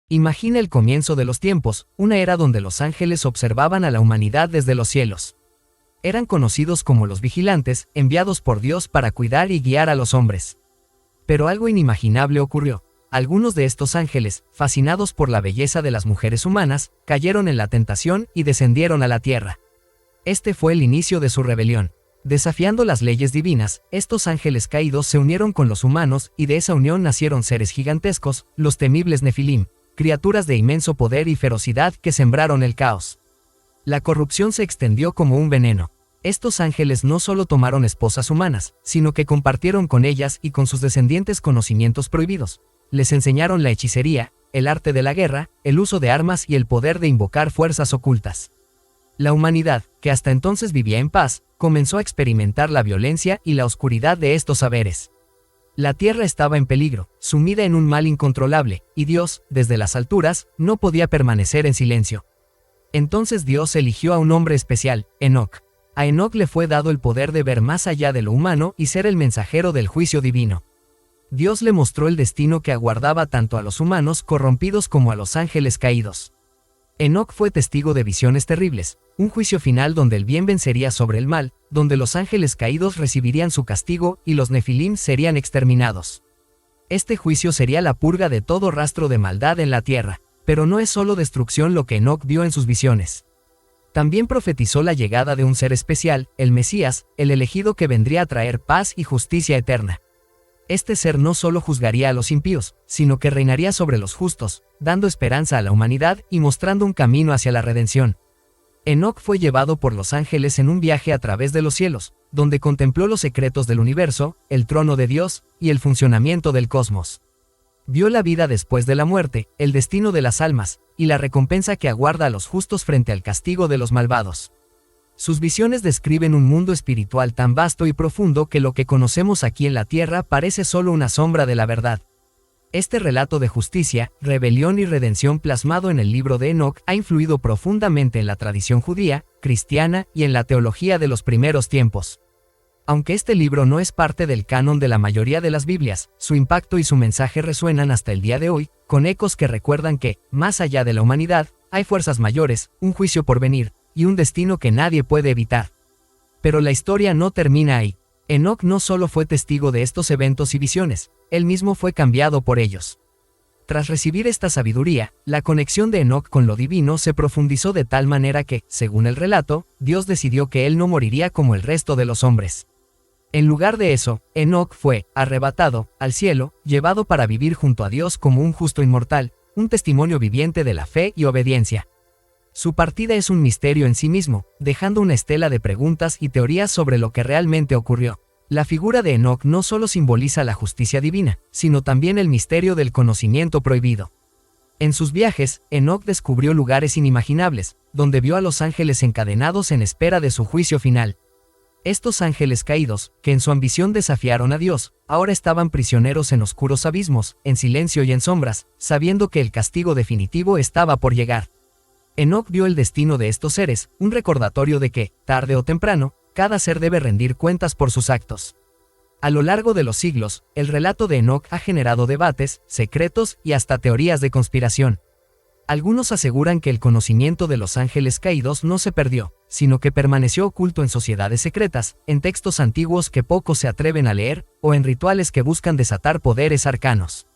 Imagina el comienzo de los tiempos, una era donde los ángeles observaban a la humanidad desde los cielos. Eran conocidos como los vigilantes, enviados por Dios para cuidar y guiar a los hombres. Pero algo inimaginable ocurrió. Algunos de estos ángeles, fascinados por la belleza de las mujeres humanas, cayeron en la tentación y descendieron a la tierra. Este fue el inicio de su rebelión. Desafiando las leyes divinas, estos ángeles caídos se unieron con los humanos y de esa unión nacieron seres gigantescos, los temibles Nefilim, criaturas de inmenso poder y ferocidad que sembraron el caos. La corrupción se extendió como un veneno. Estos ángeles no solo tomaron esposas humanas, sino que compartieron con ellas y con sus descendientes conocimientos prohibidos. Les enseñaron la hechicería, el arte de la guerra, el uso de armas y el poder de invocar fuerzas ocultas. La humanidad, que hasta entonces vivía en paz, comenzó a experimentar la violencia y la oscuridad de estos saberes. La tierra estaba en peligro, sumida en un mal incontrolable, y Dios, desde las alturas, no podía permanecer en silencio. Entonces Dios eligió a un hombre especial, Enoc. A Enoc le fue dado el poder de ver más allá de lo humano y ser el mensajero del juicio divino. Dios le mostró el destino que aguardaba tanto a los humanos corrompidos como a los ángeles caídos. Enoc fue testigo de visiones terribles, un juicio final donde el bien vencería sobre el mal, donde los ángeles caídos recibirían su castigo y los Nefilim serían exterminados. Este juicio sería la purga de todo rastro de maldad en la tierra, pero no es solo destrucción lo que Enoc vio en sus visiones. También profetizó la llegada de un ser especial, el Mesías, el elegido que vendría a traer paz y justicia eterna. Este ser no solo juzgaría a los impíos, sino que reinaría sobre los justos, dando esperanza a la humanidad y mostrando un camino hacia la redención. Enoc fue llevado por los ángeles en un viaje a través de los cielos, donde contempló los secretos del universo, el trono de Dios, y el funcionamiento del cosmos. Vio la vida después de la muerte, el destino de las almas, y la recompensa que aguarda a los justos frente al castigo de los malvados. Sus visiones describen un mundo espiritual tan vasto y profundo que lo que conocemos aquí en la tierra parece solo una sombra de la verdad. Este relato de justicia, rebelión y redención plasmado en el libro de Enoc ha influido profundamente en la tradición judía, cristiana y en la teología de los primeros tiempos. Aunque este libro no es parte del canon de la mayoría de las Biblias, su impacto y su mensaje resuenan hasta el día de hoy, con ecos que recuerdan que, más allá de la humanidad, hay fuerzas mayores, un juicio por venir, y un destino que nadie puede evitar. Pero la historia no termina ahí. Enoc no solo fue testigo de estos eventos y visiones, él mismo fue cambiado por ellos. Tras recibir esta sabiduría, la conexión de Enoc con lo divino se profundizó de tal manera que, según el relato, Dios decidió que él no moriría como el resto de los hombres. En lugar de eso, Enoc fue arrebatado al cielo, llevado para vivir junto a Dios como un justo inmortal, un testimonio viviente de la fe y obediencia. Su partida es un misterio en sí mismo, dejando una estela de preguntas y teorías sobre lo que realmente ocurrió. La figura de Enoc no solo simboliza la justicia divina, sino también el misterio del conocimiento prohibido. En sus viajes, Enoc descubrió lugares inimaginables, donde vio a los ángeles encadenados en espera de su juicio final. Estos ángeles caídos, que en su ambición desafiaron a Dios, ahora estaban prisioneros en oscuros abismos, en silencio y en sombras, sabiendo que el castigo definitivo estaba por llegar. Enoc vio el destino de estos seres, un recordatorio de que, tarde o temprano, cada ser debe rendir cuentas por sus actos. A lo largo de los siglos, el relato de Enoc ha generado debates, secretos y hasta teorías de conspiración. Algunos aseguran que el conocimiento de los ángeles caídos no se perdió, sino que permaneció oculto en sociedades secretas, en textos antiguos que pocos se atreven a leer, o en rituales que buscan desatar poderes arcanos.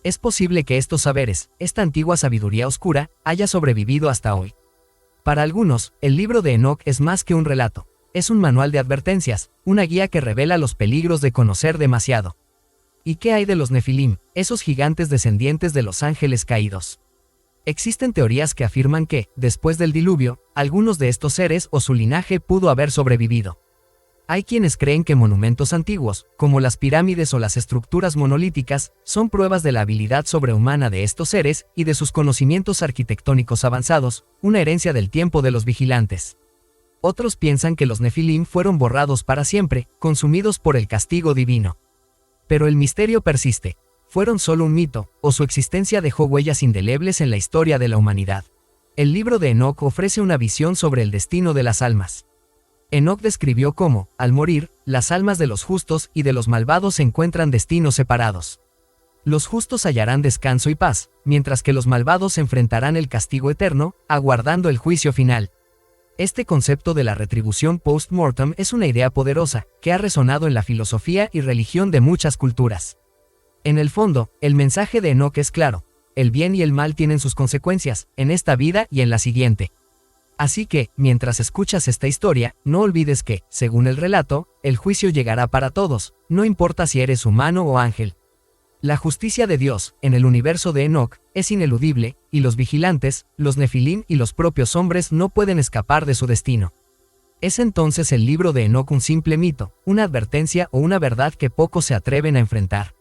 Es posible que estos saberes, esta antigua sabiduría oscura, haya sobrevivido hasta hoy. Para algunos, el libro de Enoc es más que un relato. Es un manual de advertencias, una guía que revela los peligros de conocer demasiado. ¿Y qué hay de los Nefilim, esos gigantes descendientes de los ángeles caídos? Existen teorías que afirman que, después del diluvio, algunos de estos seres o su linaje pudo haber sobrevivido. Hay quienes creen que monumentos antiguos, como las pirámides o las estructuras monolíticas, son pruebas de la habilidad sobrehumana de estos seres y de sus conocimientos arquitectónicos avanzados, una herencia del tiempo de los vigilantes. Otros piensan que los Nefilim fueron borrados para siempre, consumidos por el castigo divino. Pero el misterio persiste. ¿Fueron solo un mito, o su existencia dejó huellas indelebles en la historia de la humanidad? El libro de Enoc ofrece una visión sobre el destino de las almas. Enoc describió cómo, al morir, las almas de los justos y de los malvados encuentran destinos separados. Los justos hallarán descanso y paz, mientras que los malvados enfrentarán el castigo eterno, aguardando el juicio final. Este concepto de la retribución post-mortem es una idea poderosa, que ha resonado en la filosofía y religión de muchas culturas. En el fondo, el mensaje de Enoc es claro: el bien y el mal tienen sus consecuencias, en esta vida y en la siguiente. Así que, mientras escuchas esta historia, no olvides que, según el relato, el juicio llegará para todos, no importa si eres humano o ángel. La justicia de Dios, en el universo de Enoc, es ineludible, y los vigilantes, los nefilim y los propios hombres no pueden escapar de su destino. ¿Es entonces el libro de Enoc un simple mito, una advertencia o una verdad que pocos se atreven a enfrentar?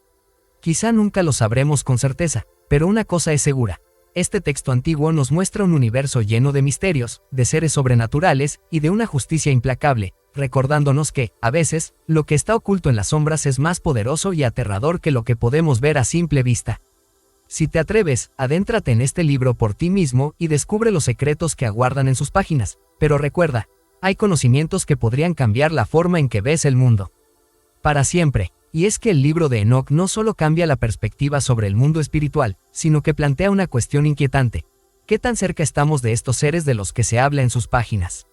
Quizá nunca lo sabremos con certeza, pero una cosa es segura: este texto antiguo nos muestra un universo lleno de misterios, de seres sobrenaturales y de una justicia implacable, recordándonos que, a veces, lo que está oculto en las sombras es más poderoso y aterrador que lo que podemos ver a simple vista. Si te atreves, adéntrate en este libro por ti mismo y descubre los secretos que aguardan en sus páginas, pero recuerda, hay conocimientos que podrían cambiar la forma en que ves el mundo. Para siempre. Y es que el libro de Enoc no solo cambia la perspectiva sobre el mundo espiritual, sino que plantea una cuestión inquietante: ¿qué tan cerca estamos de estos seres de los que se habla en sus páginas?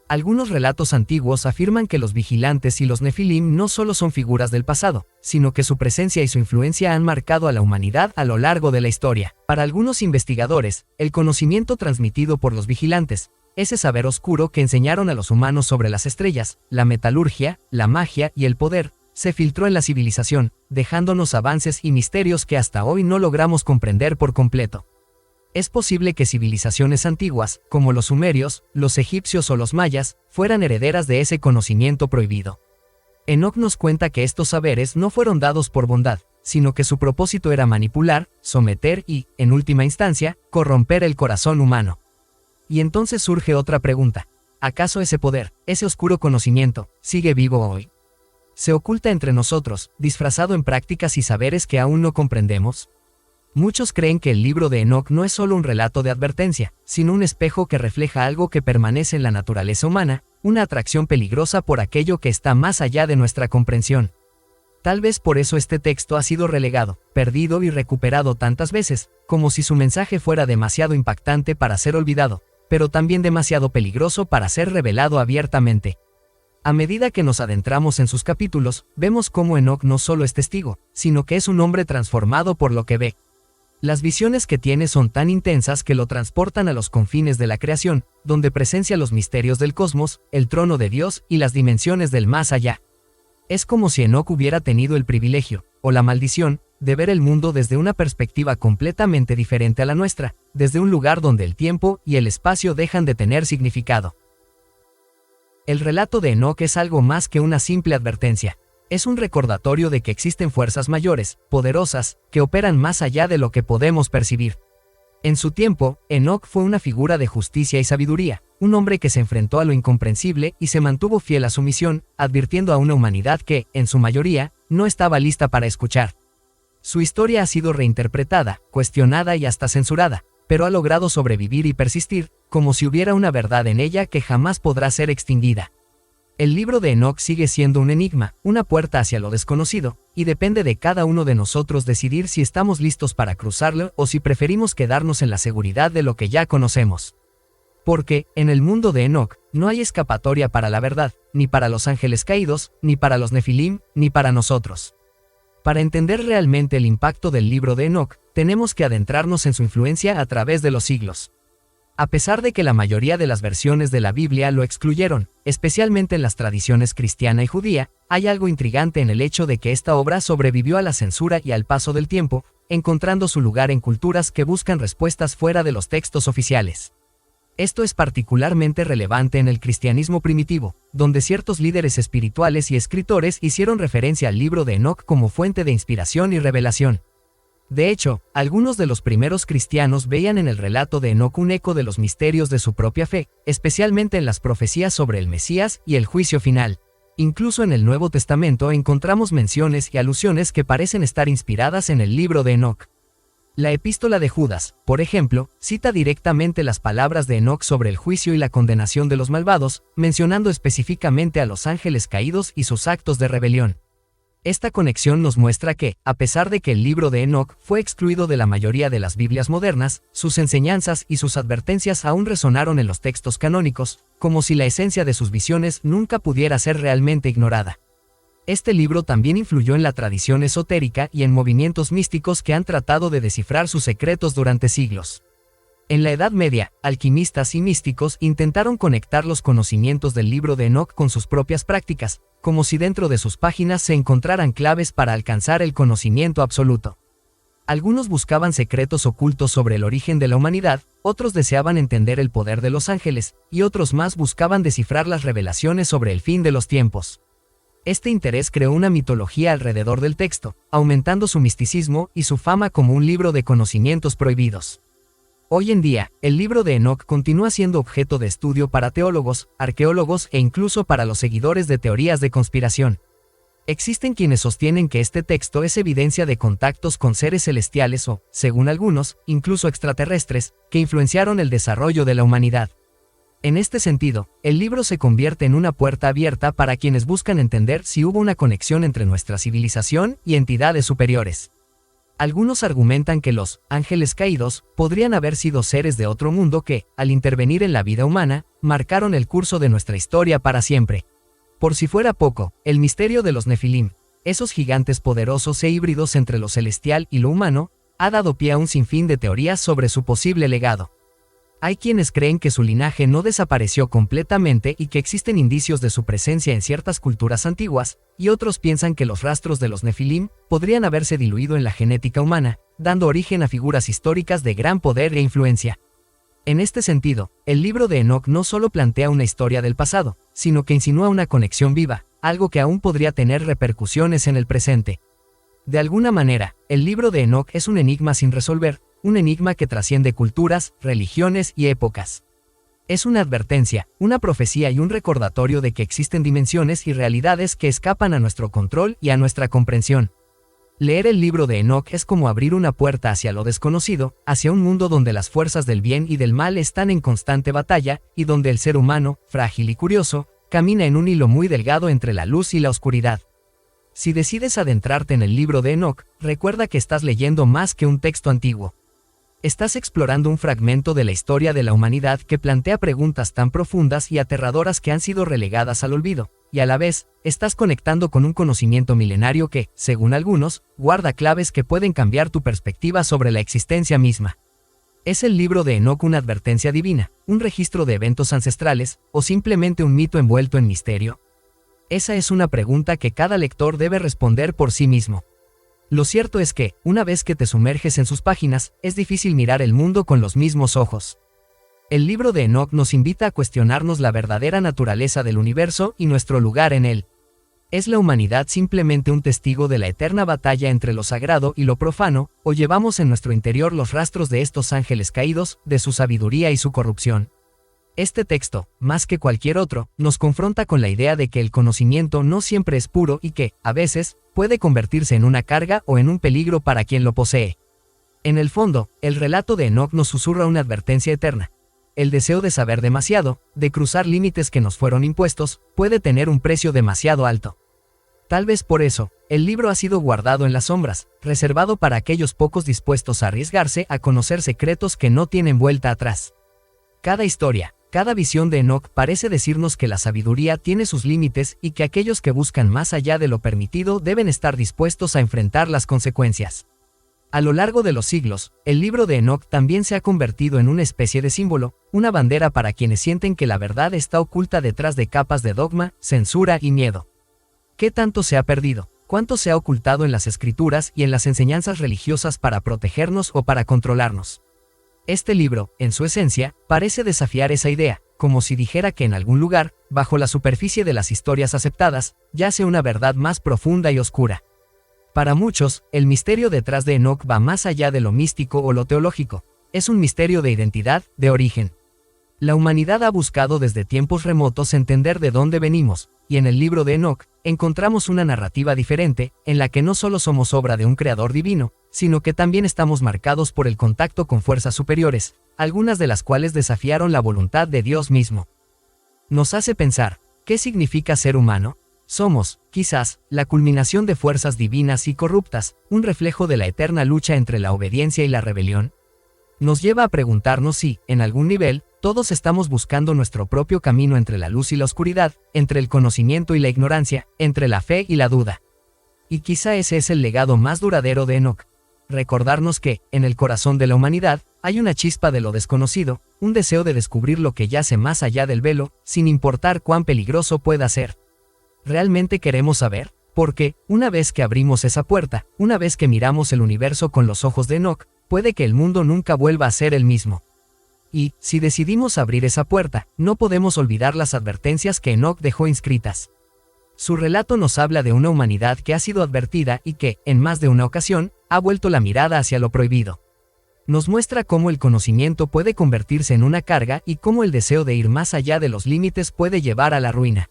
Algunos relatos antiguos afirman que los vigilantes y los nefilim no solo son figuras del pasado, sino que su presencia y su influencia han marcado a la humanidad a lo largo de la historia. Para algunos investigadores, el conocimiento transmitido por los vigilantes, ese saber oscuro que enseñaron a los humanos sobre las estrellas, la metalurgia, la magia y el poder, se filtró en la civilización, dejándonos avances y misterios que hasta hoy no logramos comprender por completo. Es posible que civilizaciones antiguas, como los sumerios, los egipcios o los mayas, fueran herederas de ese conocimiento prohibido. Enoc nos cuenta que estos saberes no fueron dados por bondad, sino que su propósito era manipular, someter y, en última instancia, corromper el corazón humano. Y entonces surge otra pregunta: ¿acaso ese poder, ese oscuro conocimiento, sigue vivo hoy? ¿Se oculta entre nosotros, disfrazado en prácticas y saberes que aún no comprendemos? Muchos creen que el libro de Enoc no es solo un relato de advertencia, sino un espejo que refleja algo que permanece en la naturaleza humana, una atracción peligrosa por aquello que está más allá de nuestra comprensión. Tal vez por eso este texto ha sido relegado, perdido y recuperado tantas veces, como si su mensaje fuera demasiado impactante para ser olvidado, pero también demasiado peligroso para ser revelado abiertamente. A medida que nos adentramos en sus capítulos, vemos cómo Enoc no solo es testigo, sino que es un hombre transformado por lo que ve. Las visiones que tiene son tan intensas que lo transportan a los confines de la creación, donde presencia los misterios del cosmos, el trono de Dios y las dimensiones del más allá. Es como si Enoc hubiera tenido el privilegio, o la maldición, de ver el mundo desde una perspectiva completamente diferente a la nuestra, desde un lugar donde el tiempo y el espacio dejan de tener significado. El relato de Enoc es algo más que una simple advertencia. Es un recordatorio de que existen fuerzas mayores, poderosas, que operan más allá de lo que podemos percibir. En su tiempo, Enoc fue una figura de justicia y sabiduría, un hombre que se enfrentó a lo incomprensible y se mantuvo fiel a su misión, advirtiendo a una humanidad que, en su mayoría, no estaba lista para escuchar. Su historia ha sido reinterpretada, cuestionada y hasta censurada, pero ha logrado sobrevivir y persistir, como si hubiera una verdad en ella que jamás podrá ser extinguida. El libro de Enoc sigue siendo un enigma, una puerta hacia lo desconocido, y depende de cada uno de nosotros decidir si estamos listos para cruzarlo o si preferimos quedarnos en la seguridad de lo que ya conocemos. Porque, en el mundo de Enoc, no hay escapatoria para la verdad, ni para los ángeles caídos, ni para los nefilim, ni para nosotros. Para entender realmente el impacto del libro de Enoc, tenemos que adentrarnos en su influencia a través de los siglos. A pesar de que la mayoría de las versiones de la Biblia lo excluyeron, especialmente en las tradiciones cristiana y judía, hay algo intrigante en el hecho de que esta obra sobrevivió a la censura y al paso del tiempo, encontrando su lugar en culturas que buscan respuestas fuera de los textos oficiales. Esto es particularmente relevante en el cristianismo primitivo, donde ciertos líderes espirituales y escritores hicieron referencia al libro de Enoc como fuente de inspiración y revelación. De hecho, algunos de los primeros cristianos veían en el relato de Enoc un eco de los misterios de su propia fe, especialmente en las profecías sobre el Mesías y el juicio final. Incluso en el Nuevo Testamento encontramos menciones y alusiones que parecen estar inspiradas en el libro de Enoc. La epístola de Judas, por ejemplo, cita directamente las palabras de Enoc sobre el juicio y la condenación de los malvados, mencionando específicamente a los ángeles caídos y sus actos de rebelión. Esta conexión nos muestra que, a pesar de que el libro de Enoc fue excluido de la mayoría de las Biblias modernas, sus enseñanzas y sus advertencias aún resonaron en los textos canónicos, como si la esencia de sus visiones nunca pudiera ser realmente ignorada. Este libro también influyó en la tradición esotérica y en movimientos místicos que han tratado de descifrar sus secretos durante siglos. En la Edad Media, alquimistas y místicos intentaron conectar los conocimientos del libro de Enoc con sus propias prácticas, como si dentro de sus páginas se encontraran claves para alcanzar el conocimiento absoluto. Algunos buscaban secretos ocultos sobre el origen de la humanidad, otros deseaban entender el poder de los ángeles, y otros más buscaban descifrar las revelaciones sobre el fin de los tiempos. Este interés creó una mitología alrededor del texto, aumentando su misticismo y su fama como un libro de conocimientos prohibidos. Hoy en día, el libro de Enoc continúa siendo objeto de estudio para teólogos, arqueólogos e incluso para los seguidores de teorías de conspiración. Existen quienes sostienen que este texto es evidencia de contactos con seres celestiales o, según algunos, incluso extraterrestres, que influenciaron el desarrollo de la humanidad. En este sentido, el libro se convierte en una puerta abierta para quienes buscan entender si hubo una conexión entre nuestra civilización y entidades superiores. Algunos argumentan que los ángeles caídos podrían haber sido seres de otro mundo que, al intervenir en la vida humana, marcaron el curso de nuestra historia para siempre. Por si fuera poco, el misterio de los Nefilim, esos gigantes poderosos e híbridos entre lo celestial y lo humano, ha dado pie a un sinfín de teorías sobre su posible legado. Hay quienes creen que su linaje no desapareció completamente y que existen indicios de su presencia en ciertas culturas antiguas, y otros piensan que los rastros de los Nefilim podrían haberse diluido en la genética humana, dando origen a figuras históricas de gran poder e influencia. En este sentido, el libro de Enoc no solo plantea una historia del pasado, sino que insinúa una conexión viva, algo que aún podría tener repercusiones en el presente. De alguna manera, el libro de Enoc es un enigma sin resolver, un enigma que trasciende culturas, religiones y épocas. Es una advertencia, una profecía y un recordatorio de que existen dimensiones y realidades que escapan a nuestro control y a nuestra comprensión. Leer el libro de Enoc es como abrir una puerta hacia lo desconocido, hacia un mundo donde las fuerzas del bien y del mal están en constante batalla, y donde el ser humano, frágil y curioso, camina en un hilo muy delgado entre la luz y la oscuridad. Si decides adentrarte en el libro de Enoc, recuerda que estás leyendo más que un texto antiguo. Estás explorando un fragmento de la historia de la humanidad que plantea preguntas tan profundas y aterradoras que han sido relegadas al olvido, y a la vez, estás conectando con un conocimiento milenario que, según algunos, guarda claves que pueden cambiar tu perspectiva sobre la existencia misma. ¿Es el libro de Enoc una advertencia divina, un registro de eventos ancestrales, o simplemente un mito envuelto en misterio? Esa es una pregunta que cada lector debe responder por sí mismo. Lo cierto es que, una vez que te sumerges en sus páginas, es difícil mirar el mundo con los mismos ojos. El libro de Enoc nos invita a cuestionarnos la verdadera naturaleza del universo y nuestro lugar en él. ¿Es la humanidad simplemente un testigo de la eterna batalla entre lo sagrado y lo profano, o llevamos en nuestro interior los rastros de estos ángeles caídos, de su sabiduría y su corrupción? Este texto, más que cualquier otro, nos confronta con la idea de que el conocimiento no siempre es puro y que, a veces, puede convertirse en una carga o en un peligro para quien lo posee. En el fondo, el relato de Enoc nos susurra una advertencia eterna. El deseo de saber demasiado, de cruzar límites que nos fueron impuestos, puede tener un precio demasiado alto. Tal vez por eso, el libro ha sido guardado en las sombras, reservado para aquellos pocos dispuestos a arriesgarse a conocer secretos que no tienen vuelta atrás. Cada historia, cada visión de Enoc parece decirnos que la sabiduría tiene sus límites y que aquellos que buscan más allá de lo permitido deben estar dispuestos a enfrentar las consecuencias. A lo largo de los siglos, el libro de Enoc también se ha convertido en una especie de símbolo, una bandera para quienes sienten que la verdad está oculta detrás de capas de dogma, censura y miedo. ¿Qué tanto se ha perdido? ¿Cuánto se ha ocultado en las escrituras y en las enseñanzas religiosas para protegernos o para controlarnos? Este libro, en su esencia, parece desafiar esa idea, como si dijera que en algún lugar, bajo la superficie de las historias aceptadas, yace una verdad más profunda y oscura. Para muchos, el misterio detrás de Enoc va más allá de lo místico o lo teológico. Es un misterio de identidad, de origen. La humanidad ha buscado desde tiempos remotos entender de dónde venimos, y en el libro de Enoc, encontramos una narrativa diferente, en la que no solo somos obra de un creador divino, sino que también estamos marcados por el contacto con fuerzas superiores, algunas de las cuales desafiaron la voluntad de Dios mismo. Nos hace pensar, ¿qué significa ser humano? Somos, quizás, la culminación de fuerzas divinas y corruptas, un reflejo de la eterna lucha entre la obediencia y la rebelión. Nos lleva a preguntarnos si, en algún nivel, todos estamos buscando nuestro propio camino entre la luz y la oscuridad, entre el conocimiento y la ignorancia, entre la fe y la duda. Y quizá ese es el legado más duradero de Enoch. Recordarnos que, en el corazón de la humanidad, hay una chispa de lo desconocido, un deseo de descubrir lo que yace más allá del velo, sin importar cuán peligroso pueda ser. ¿Realmente queremos saber? Porque, una vez que abrimos esa puerta, una vez que miramos el universo con los ojos de Enoch, puede que el mundo nunca vuelva a ser el mismo. Y, si decidimos abrir esa puerta, no podemos olvidar las advertencias que Enoch dejó inscritas. Su relato nos habla de una humanidad que ha sido advertida y que, en más de una ocasión, ha vuelto la mirada hacia lo prohibido. Nos muestra cómo el conocimiento puede convertirse en una carga y cómo el deseo de ir más allá de los límites puede llevar a la ruina.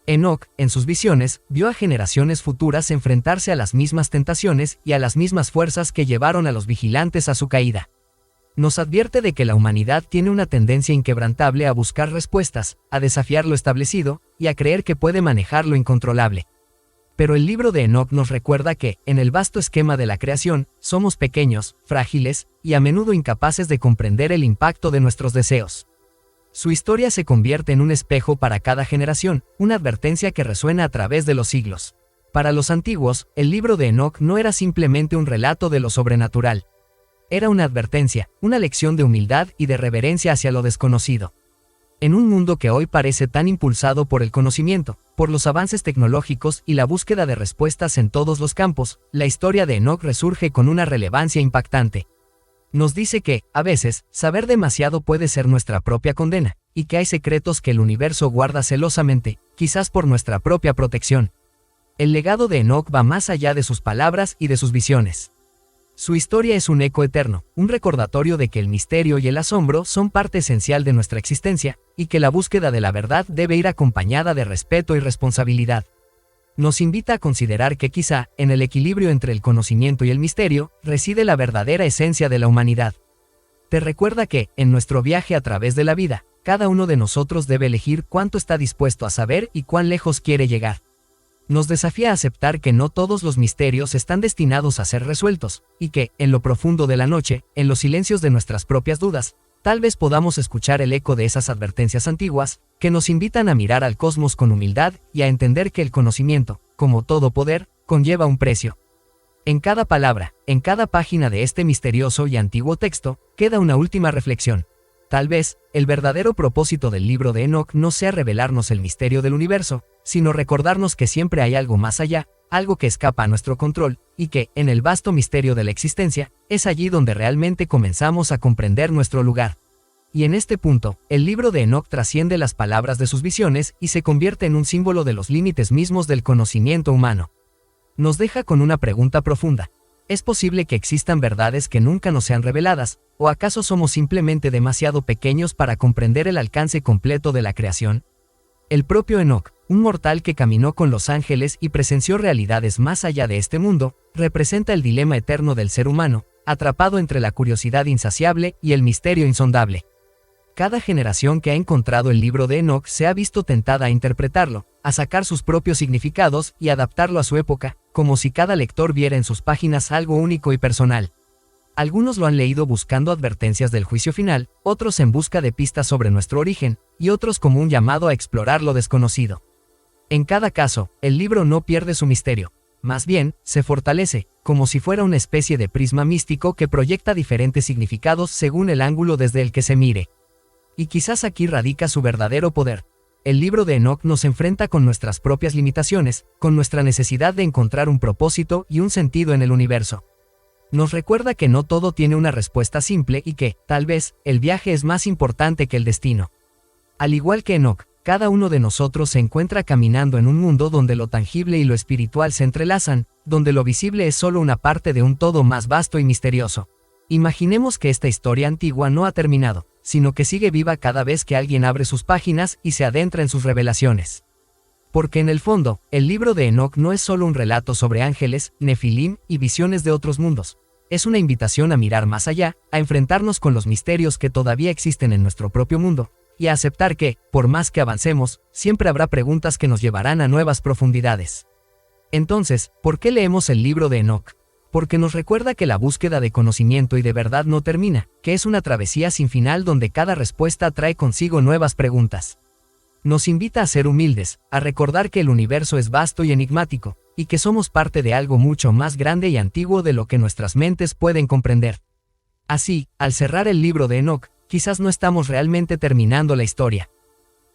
Enoch, en sus visiones, vio a generaciones futuras enfrentarse a las mismas tentaciones y a las mismas fuerzas que llevaron a los vigilantes a su caída. Nos advierte de que la humanidad tiene una tendencia inquebrantable a buscar respuestas, a desafiar lo establecido, y a creer que puede manejar lo incontrolable. Pero el libro de Enoch nos recuerda que, en el vasto esquema de la creación, somos pequeños, frágiles, y a menudo incapaces de comprender el impacto de nuestros deseos. Su historia se convierte en un espejo para cada generación, una advertencia que resuena a través de los siglos. Para los antiguos, el libro de Enoch no era simplemente un relato de lo sobrenatural. Era una advertencia, una lección de humildad y de reverencia hacia lo desconocido. En un mundo que hoy parece tan impulsado por el conocimiento, por los avances tecnológicos y la búsqueda de respuestas en todos los campos, la historia de Enoch resurge con una relevancia impactante. Nos dice que, a veces, saber demasiado puede ser nuestra propia condena, y que hay secretos que el universo guarda celosamente, quizás por nuestra propia protección. El legado de Enoch va más allá de sus palabras y de sus visiones. Su historia es un eco eterno, un recordatorio de que el misterio y el asombro son parte esencial de nuestra existencia, y que la búsqueda de la verdad debe ir acompañada de respeto y responsabilidad. Nos invita a considerar que quizá, en el equilibrio entre el conocimiento y el misterio, reside la verdadera esencia de la humanidad. Te recuerda que, en nuestro viaje a través de la vida, cada uno de nosotros debe elegir cuánto está dispuesto a saber y cuán lejos quiere llegar. Nos desafía a aceptar que no todos los misterios están destinados a ser resueltos, y que, en lo profundo de la noche, en los silencios de nuestras propias dudas, tal vez podamos escuchar el eco de esas advertencias antiguas, que nos invitan a mirar al cosmos con humildad y a entender que el conocimiento, como todo poder, conlleva un precio. En cada palabra, en cada página de este misterioso y antiguo texto, queda una última reflexión. Tal vez, el verdadero propósito del libro de Enoch no sea revelarnos el misterio del universo, sino recordarnos que siempre hay algo más allá, algo que escapa a nuestro control, y que, en el vasto misterio de la existencia, es allí donde realmente comenzamos a comprender nuestro lugar. Y en este punto, el libro de Enoch trasciende las palabras de sus visiones y se convierte en un símbolo de los límites mismos del conocimiento humano. Nos deja con una pregunta profunda. ¿Es posible que existan verdades que nunca nos sean reveladas, o acaso somos simplemente demasiado pequeños para comprender el alcance completo de la creación? El propio Enoch, un mortal que caminó con los ángeles y presenció realidades más allá de este mundo, representa el dilema eterno del ser humano, atrapado entre la curiosidad insaciable y el misterio insondable. Cada generación que ha encontrado el libro de Enoch se ha visto tentada a interpretarlo, a sacar sus propios significados y adaptarlo a su época, como si cada lector viera en sus páginas algo único y personal. Algunos lo han leído buscando advertencias del juicio final, otros en busca de pistas sobre nuestro origen, y otros como un llamado a explorar lo desconocido. En cada caso, el libro no pierde su misterio. Más bien, se fortalece, como si fuera una especie de prisma místico que proyecta diferentes significados según el ángulo desde el que se mire. Y quizás aquí radica su verdadero poder. El libro de Enoch nos enfrenta con nuestras propias limitaciones, con nuestra necesidad de encontrar un propósito y un sentido en el universo. Nos recuerda que no todo tiene una respuesta simple y que, tal vez, el viaje es más importante que el destino. Al igual que Enoch, cada uno de nosotros se encuentra caminando en un mundo donde lo tangible y lo espiritual se entrelazan, donde lo visible es solo una parte de un todo más vasto y misterioso. Imaginemos que esta historia antigua no ha terminado, sino que sigue viva cada vez que alguien abre sus páginas y se adentra en sus revelaciones. Porque en el fondo, el libro de Enoch no es solo un relato sobre ángeles, nefilim y visiones de otros mundos. Es una invitación a mirar más allá, a enfrentarnos con los misterios que todavía existen en nuestro propio mundo, y a aceptar que, por más que avancemos, siempre habrá preguntas que nos llevarán a nuevas profundidades. Entonces, ¿por qué leemos el libro de Enoc? Porque nos recuerda que la búsqueda de conocimiento y de verdad no termina, que es una travesía sin final donde cada respuesta trae consigo nuevas preguntas. Nos invita a ser humildes, a recordar que el universo es vasto y enigmático, y que somos parte de algo mucho más grande y antiguo de lo que nuestras mentes pueden comprender. Así, al cerrar el libro de Enoc, quizás no estamos realmente terminando la historia.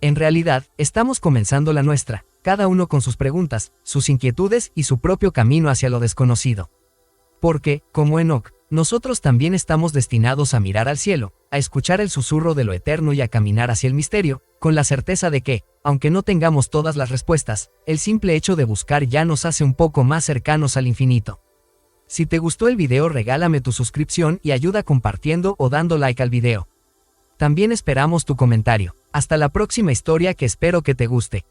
En realidad, estamos comenzando la nuestra, cada uno con sus preguntas, sus inquietudes y su propio camino hacia lo desconocido. Porque, como Enoc, nosotros también estamos destinados a mirar al cielo, a escuchar el susurro de lo eterno y a caminar hacia el misterio, con la certeza de que, aunque no tengamos todas las respuestas, el simple hecho de buscar ya nos hace un poco más cercanos al infinito. Si te gustó el video, regálame tu suscripción y ayuda compartiendo o dando like al video. También esperamos tu comentario. Hasta la próxima historia, que espero que te guste.